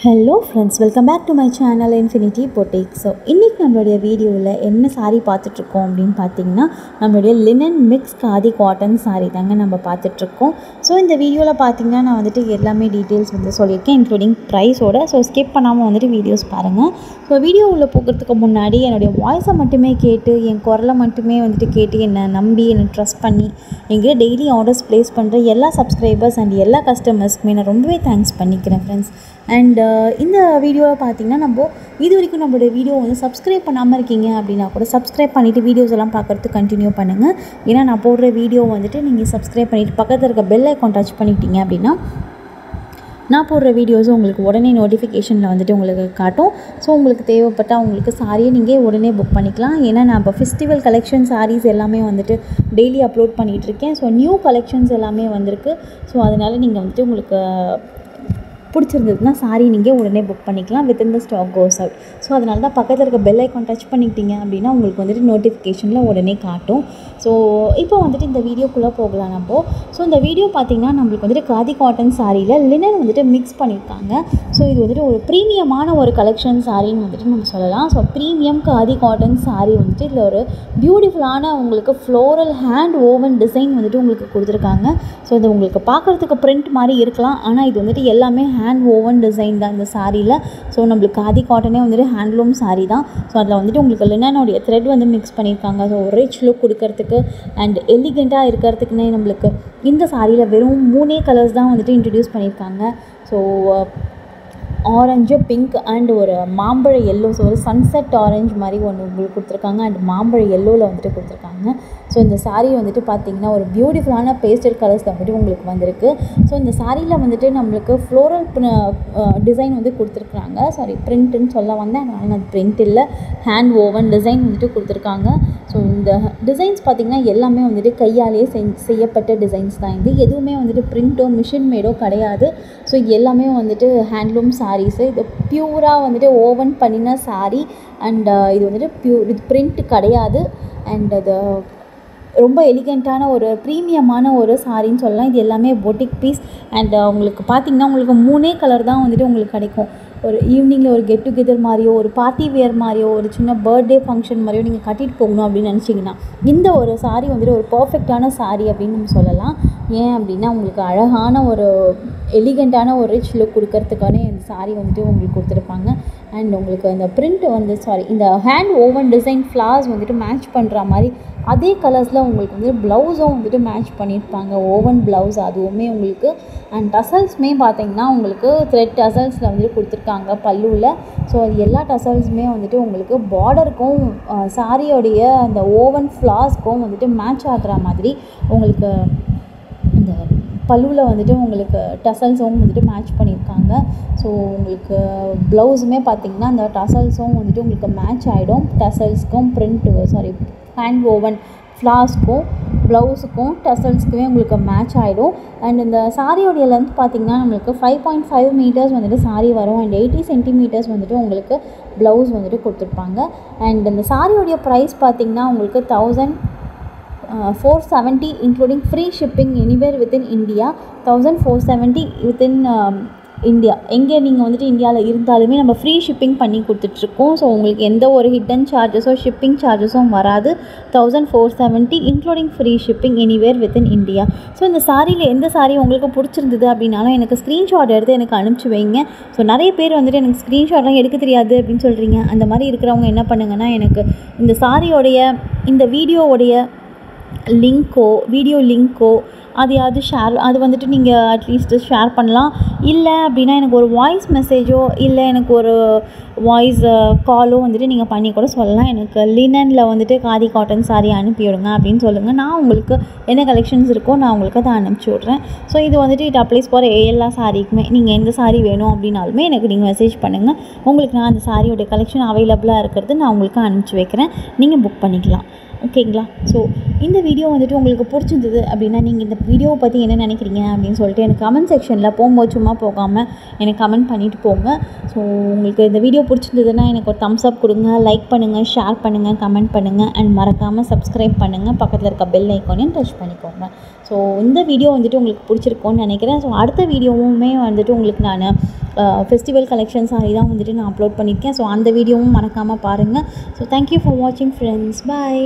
Hello friends, welcome back to my channel infinity boutique. So இன்றைக்கி நம்மளுடைய வீடியோவில் என்ன சாரீ பார்த்துட்ருக்கோம் அப்படின்னு பார்த்தீங்கன்னா, நம்மளுடைய linen mix khadi cotton sari தாங்க நம்ம பார்த்துட்ருக்கோம். ஸோ இந்த வீடியோவில் பார்த்தீங்கன்னா நான் வந்துட்டு எல்லாமே டீட்டெயில்ஸ் சொல்லியிருக்கேன், இன்க்ளூடிங் ப்ரைஸோட. ஸோ ஸ்கிப் பண்ணாமல் வீடியோஸ் பாருங்கள். ஸோ வீடியோ உள்ளே போகிறதுக்கு முன்னாடி என்னுடைய வாய்ஸை மட்டுமே கேட்டு, என் குரலை மட்டுமே கேட்டு என்னை நம்பி என்னை ட்ரஸ்ட் பண்ணி எங்கிட்ட டெய்லி ஆர்டர்ஸ் ப்ளேஸ் பண்ணுற எல்லா சப்ஸ்கிரைபர்ஸ் அண்ட் எல்லா கஸ்டமர்ஸ்க்குமே நான் ரொம்பவே தேங்க்ஸ் பண்ணிக்கிறேன் ஃப்ரெண்ட்ஸ். அண்ட் இந்த வீடியோவில் பார்த்தீங்கன்னா நம்ம இது வரைக்கும் நம்மளுடைய வீடியோ சப்ஸ்கிரைப் பண்ணாமல் இருக்கீங்க அப்படின்னா கூட சப்ஸ்கிரைப் பண்ணிவிட்டு வீடியோஸ் எல்லாம் பார்க்குறதுக்கு கண்டினியூ பண்ணுங்கள். ஏன்னா நான் போடுற வீடியோ நீங்கள் சப்ஸ்கிரைப் பண்ணிவிட்டு பக்கத்தில் இருக்க பெல் ஐக்கான் டச் பண்ணிட்டீங்க அப்படின்னா நான் போடுற வீடியோஸும் உங்களுக்கு உடனே நோட்டிஃபிகேஷனில் உங்களுக்கு காட்டும். ஸோ உங்களுக்கு தேவைப்பட்டால் உங்களுக்கு சாரியை நீங்கள் உடனே புக் பண்ணிக்கலாம். ஏன்னா நான் இப்போ ஃபெஸ்டிவல் கலெக்ஷன் சாரீஸ் எல்லாமே டெய்லி அப்லோட் பண்ணிகிட்ருக்கேன். ஸோ நியூ கலெக்ஷன்ஸ் எல்லாமே வந்திருக்கு. ஸோ அதனால் நீங்கள் உங்களுக்கு பிடிச்சிருந்ததுன்னா சாரி நீங்கள் உடனே புக் பண்ணிக்கலாம். Within the stock goes out. So அதனால தான் பக்கத்தில் இருக்க பெல் ஐக்கான் டச் பண்ணிக்கிட்டீங்க அப்படின்னா உங்களுக்கு நோட்டிஃபிகேஷனில் உடனே காட்டும். ஸோ இப்போ இந்த வீடியோக்குள்ளே போகலாம் நம்ம. ஸோ இந்த வீடியோ பார்த்திங்கன்னா நம்மளுக்கு காதி காட்டன் சாரியில் லினன் மிக்ஸ் பண்ணியிருக்காங்க. ஸோ இது ஒரு ப்ரீமியமான ஒரு கலெக்ஷன் சாரின்னு நம்ம சொல்லலாம். So premium khadi cotton sorry இதில் ஒரு பியூட்டிஃபுல்லான உங்களுக்கு ஃப்ளோரல் ஹேண்ட் ஓவன் டிசைன் உங்களுக்கு கொடுத்துருக்காங்க. ஸோ இது உங்களுக்கு பார்க்குறதுக்கு பிரிண்ட் மாதிரி இருக்கலாம், ஆனால் இது எல்லாமே ஹேண்ட் ஓவன் டிசைன் தான் இந்த சாரியில். ஸோ நம்மளுக்கு காதி காட்டனே ஹேண்ட்லூம் சாரி தான். ஸோ அதில் உங்களுக்கு லினனுடைய த்ரெட் மிக்ஸ் பண்ணியிருக்காங்க. ஸோ ஒரு ரிச் லுக் கொடுக்கறதுக்கு அண்ட் எலிகெண்ட்டாக இருக்கிறதுக்குன்னே நம்மளுக்கு இந்த சாரியில் வெறும் 3 கலர்ஸ் தான் இன்ட்ரடியூஸ் பண்ணியிருக்காங்க. ஸோ ஆரஞ்சு, பிங்க் அண்ட் ஒரு மாம்பழ எல்லோ. ஸோ ஒரு சன்செட் ஆரஞ்சு மாதிரி ஒன்று உங்களுக்கு கொடுத்துருக்காங்க அண்ட் மாம்பழ எல்லோவில் கொடுத்துருக்காங்க. ஸோ இந்த சாரீ பார்த்திங்கன்னா ஒரு பியூட்டிஃபுல்லான பேஸ்டல் கலர்ஸில் உங்களுக்கு வந்திருக்கு. ஸோ இந்த சாரியில் நம்மளுக்கு ஃப்ளோரல் டிசைன் கொடுத்துருக்காங்க. சாரி, பிரிண்ட்டுன்னு சொல்ல வந்தேன், அதனால் அது பிரிண்ட் இல்லை, ஹேண்ட் ஓவன் டிசைன் கொடுத்துருக்காங்க. ஸோ இந்த டிசைன்ஸ் பார்த்திங்கன்னா எல்லாமே கையாலேயே செய்யப்பட்ட டிசைன்ஸ் தான். இது எதுவுமே பிரிண்ட்டோ மிஷின் மேடோ கிடையாது. ஸோ இது எல்லாமே ஹேண்ட்லூம் சாரீஸு. இது பியூராக ஓவன் பண்ணின சாரீ அண்ட் இது இது பிரிண்ட் கிடையாது. அண்ட் அது ரொம்ப எலிகெண்ட்டான ஒரு ப்ரீமியமான ஒரு சாரின்னு சொல்லலாம். இது எல்லாமே பொட்டிக் பீஸ். அண்ட் உங்களுக்கு பார்த்திங்கன்னா உங்களுக்கு 3 கலர் தான் உங்களுக்கு கிடைக்கும். ஒரு ஈவினிங்கில் ஒரு கெட் டுகெதர் மாதிரியோ, ஒரு பார்ட்டி வேர் மாதிரியோ, ஒரு சின்ன பர்த்டே ஃபங்க்ஷன் மாதிரியோ நீங்கள் கட்டிட்டு போகணும் அப்படின்னு நினச்சிங்கன்னா இந்த ஒரு சாரீ ஒரு பர்ஃபெக்டான சாரீ அப்படின்னு நம்ம சொல்லலாம். ஏன் அப்படின்னா உங்களுக்கு அழகான ஒரு எலிகெண்ட்டான ஒரு ரிச் லுக் கொடுக்கறதுக்கான இந்த சாரீ உங்களுக்கு கொடுத்துருப்பாங்க. அண்ட் உங்களுக்கு இந்த பிரிண்ட் இந்த hand oven design flowers match பண்ணுற மாதிரி அதே கலர்ஸில் உங்களுக்கு ப்ளவுஸும் மேட்ச் பண்ணியிருப்பாங்க. ஓவன் ப்ளவுஸ் அதுவுமே உங்களுக்கு. அண்ட் டசல்ஸுமே பார்த்திங்கன்னா உங்களுக்கு த்ரெட் டசல்ஸில் கொடுத்துருக்காங்க பல்லுவில். ஸோ அது எல்லா டசல்ஸுமே உங்களுக்கு பார்டருக்கும் சாரியோடைய அந்த ஓவன் ஃப்ளார்ஸ்க்கும் மேட்ச் ஆகிற மாதிரி உங்களுக்கு இந்த பல்லுவில் உங்களுக்கு டசல்ஸும் மேட்ச் பண்ணியிருக்காங்க. ஸோ உங்களுக்கு ப்ளவுஸுமே பார்த்திங்கன்னா அந்த டசல்ஸும் உங்களுக்கு மேட்ச் ஆகிடும். டசல்ஸ்க்கும் ஹேண்ட் ஓவன் ஃப்ளார்ஸ்க்கும் ப்ளவுஸுக்கும் டசல்ஸ்க்குமே உங்களுக்கு மேட்ச் ஆகிடும். அண்ட் இந்த சாரியோடைய லென்த் பார்த்திங்கன்னா நம்மளுக்கு 5.5 மீட்டர்ஸ் சாரி வரும். அண்ட் 80 சென்டிமீட்டர்ஸ் உங்களுக்கு ப்ளவுஸ் கொடுத்துருப்பாங்க. அண்ட் இந்த சாரியோடைய ப்ரைஸ் பார்த்திங்கன்னா உங்களுக்கு 1470 including free shipping anywhere within India. 1470 within India. எங்கே நீங்கள் இந்தியாவில் இருந்தாலுமே நம்ம ஃப்ரீ ஷிப்பிங் பண்ணி கொடுத்துட்ருக்கோம். ஸோ உங்களுக்கு எந்த ஒரு ஹிடன் சார்ஜஸோ ஷிப்பிங் சார்ஜஸும் வராது. 1470 including free shipping anywhere within India. So இந்த சாரியில் எந்த சாரீ உங்களுக்கு பிடிச்சிருந்தது அப்படின்னாலும் எனக்கு ஸ்க்ரீன்ஷாட் எடுத்து எனக்கு அனுப்பிச்சி வைங்க. ஸோ நிறைய பேர் எனக்கு ஸ்க்ரீன்ஷாட்லாம் எடுக்க தெரியாது அப்படின்னு சொல்கிறீங்க. அந்த மாதிரி இருக்கிறவங்க என்ன பண்ணுங்கன்னா, எனக்கு இந்த சாரியோடைய இந்த வீடியோவுடைய வீடியோ லிங்க்கோ அதையாவது ஷேர் அது நீங்கள் அட்லீஸ்ட்டு ஷேர் பண்ணலாம். இல்லை அப்படின்னா எனக்கு ஒரு வாய்ஸ் மெசேஜோ இல்லை எனக்கு ஒரு வாய்ஸ் காலோ நீங்கள் பண்ணி கூட சொல்லலாம். எனக்கு லினனில் காதி காட்டன் சாரி அனுப்பிவிடுங்க அப்படின்னு சொல்லுங்கள். நான் உங்களுக்கு என்ன கலெக்ஷன்ஸ் இருக்கோ நான் உங்களுக்கு அதை அனுப்பிச்சி விட்றேன். ஸோ இது இட் அப்ளைஸ் போகிற எல்லா சாரிக்குமே. நீங்கள் எந்த சாரீ வேணும் அப்படின்னாலுமே எனக்கு நீங்கள் மெசேஜ் பண்ணுங்கள். உங்களுக்கு நான் அந்த சாரியோடைய கலெக்ஷன் அவைலபிளாக இருக்கிறது நான் உங்களுக்கு அனுப்பிச்சி வைக்கிறேன். நீங்கள் புக் பண்ணிக்கலாம். ஓகேங்களா? ஸோ இந்த வீடியோ உங்களுக்கு பிடிச்சிருந்தது அப்படின்னா நீங்கள் இந்த வீடியோவை பற்றி என்ன நினைக்கிறீங்க அப்படின்னு சொல்லிட்டு எனக்கு கமெண்ட் செக்ஷனில் போகும்போது சும்மா போகாமல் எனக்கு கமெண்ட் பண்ணிவிட்டு போங்க. ஸோ உங்களுக்கு இந்த வீடியோ பிடிச்சிருந்ததுன்னா எனக்கு ஒரு தம்ஸ் அப் கொடுங்க, லைக் பண்ணுங்கள், ஷேர் பண்ணுங்கள், கமெண்ட் பண்ணுங்கள் அண்ட் மறக்காமல் சப்ஸ்கிரைப் பண்ணுங்கள். பக்கத்தில் இருக்க பெல் ஐக்கானையும் டச் பண்ணிக்கோங்க. ஸோ இந்த வீடியோ வந்துட்டு உங்களுக்கு பிடிச்சிருக்கோன்னு நினைக்கிறேன். ஸோ அடுத்த வீடியோவுமே வந்துட்டு உங்களுக்கு நான் ஃபெஸ்டிவல் கலெக்ஷன் சாரி தான் வந்துட்டு நான் அப்லோட் பண்ணியிருக்கேன். ஸோ அந்த வீடியோவும் மறக்காமல் பாருங்கள். ஸோ தேங்க்யூ ஃபார் வாட்சிங் ஃப்ரெண்ட்ஸ். பாய்.